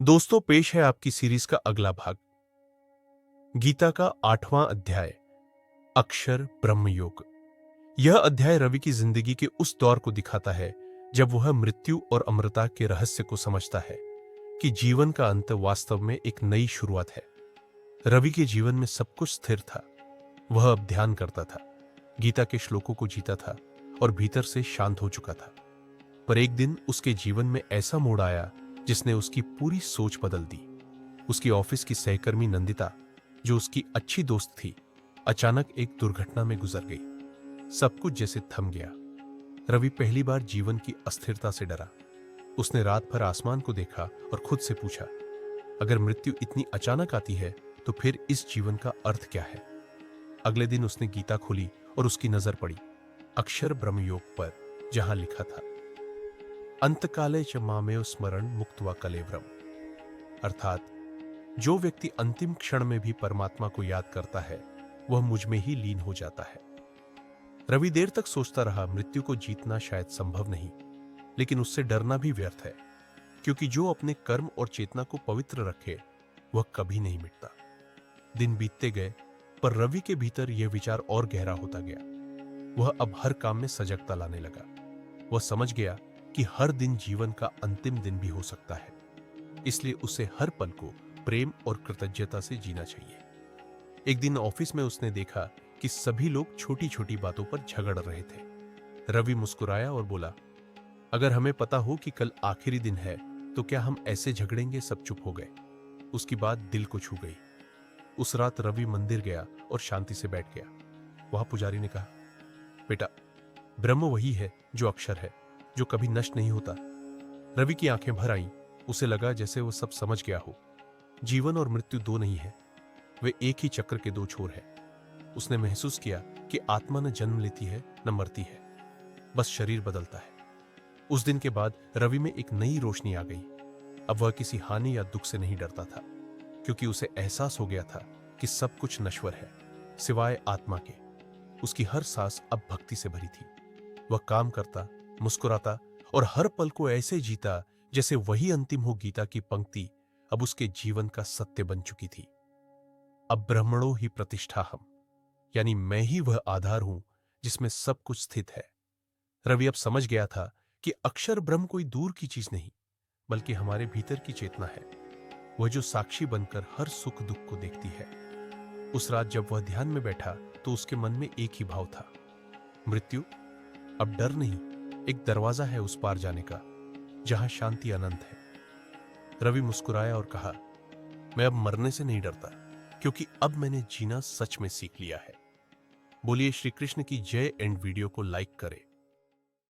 दोस्तों, पेश है आपकी सीरीज का अगला भाग, गीता का 8वां अध्याय, अक्षर ब्रह्म योग। यह अध्याय रवि की जिंदगी के उस दौर को दिखाता है जब वह मृत्यु और अमरता के रहस्य को समझता है कि जीवन का अंत वास्तव में एक नई शुरुआत है। रवि के जीवन में सब कुछ स्थिर था। वह अब ध्यान करता था, गीता के श्लोकों को जीता था और भीतर से शांत हो चुका था। पर एक दिन उसके जीवन में ऐसा मोड़ आया जिसने उसकी पूरी सोच बदल दी। उसकी ऑफिस की सहकर्मी नंदिता, जो उसकी अच्छी दोस्त थी, अचानक एक दुर्घटना में गुजर गई। सब कुछ जैसे थम गया। रवि पहली बार जीवन की अस्थिरता से डरा। उसने रात भर आसमान को देखा और खुद से पूछा, अगर मृत्यु इतनी अचानक आती है तो फिर इस जीवन का अर्थ क्या है। अगले दिन उसने गीता खोली और उसकी नजर पड़ी अक्षर ब्रह्म योग पर, जहां लिखा था, अंतकाले च मामेव स्मरण मुक्त्वा कलेवरम। अर्थात जो व्यक्ति अंतिम क्षण में भी परमात्मा को याद करता है वह मुझ में ही लीन हो जाता है। रवि देर तक सोचता रहा, मृत्यु को जीतना शायद संभव नहीं, लेकिन उससे डरना भी व्यर्थ है, क्योंकि जो अपने कर्म और चेतना को पवित्र रखे वह कभी नहीं मिटता। दिन बीतते गए, पर रवि के भीतर यह विचार और गहरा होता गया। वह अब हर काम में सजगता लाने लगा। वह समझ गया कि हर दिन जीवन का अंतिम दिन भी हो सकता है, इसलिए उसे हर पल को प्रेम और कृतज्ञता से जीना चाहिए। एक दिन ऑफिस में उसने देखा कि सभी लोग छोटी छोटी बातों पर झगड़ रहे थे। रवि मुस्कुराया और बोला, अगर हमें पता हो कि कल आखिरी दिन है तो क्या हम ऐसे झगड़ेंगे। सब चुप हो गए। उसकी बात दिल को छू गई। उस रात रवि मंदिर गया और शांति से बैठ गया। वहां पुजारी ने कहा, बेटा, ब्रह्म वही है जो अक्षर है, जो कभी नष्ट नहीं होता। रवि की आंखें भर आईं। उसे लगा जैसे वो सब समझ गया हो। जीवन और मृत्यु दो नहीं है, वे एक ही चक्र के दो छोर हैं। उसने महसूस किया कि आत्मा न जन्म लेती है न मरती है, बस शरीर बदलता है। उस दिन के बाद रवि में एक नई रोशनी आ गई। अब वह किसी हानि या दुख से नहीं डरता था, क्योंकि उसे एहसास हो गया था कि सब कुछ नश्वर है सिवाय आत्मा के। उसकी हर सांस अब भक्ति से भरी थी। वह काम करता, मुस्कुराता और हर पल को ऐसे जीता जैसे वही अंतिम हो। गीता की पंक्ति अब उसके जीवन का सत्य बन चुकी थी। अब ब्रह्मणो ही प्रतिष्ठा हम, यानी मैं ही वह आधार हूं जिसमें सब कुछ स्थित है। रवि अब समझ गया था कि अक्षर ब्रह्म कोई दूर की चीज नहीं, बल्कि हमारे भीतर की चेतना है, वह जो साक्षी बनकर हर सुख दुख को देखती है। उस रात जब वह ध्यान में बैठा तो उसके मन में एक ही भाव था, मृत्यु अब डर नहीं, एक दरवाजा है उस पार जाने का, जहां शांति अनंत है। रवि मुस्कुराया और कहा, मैं अब मरने से नहीं डरता, क्योंकि अब मैंने जीना सच में सीख लिया है। बोलिए श्री कृष्ण की जय। एंड वीडियो को लाइक करें।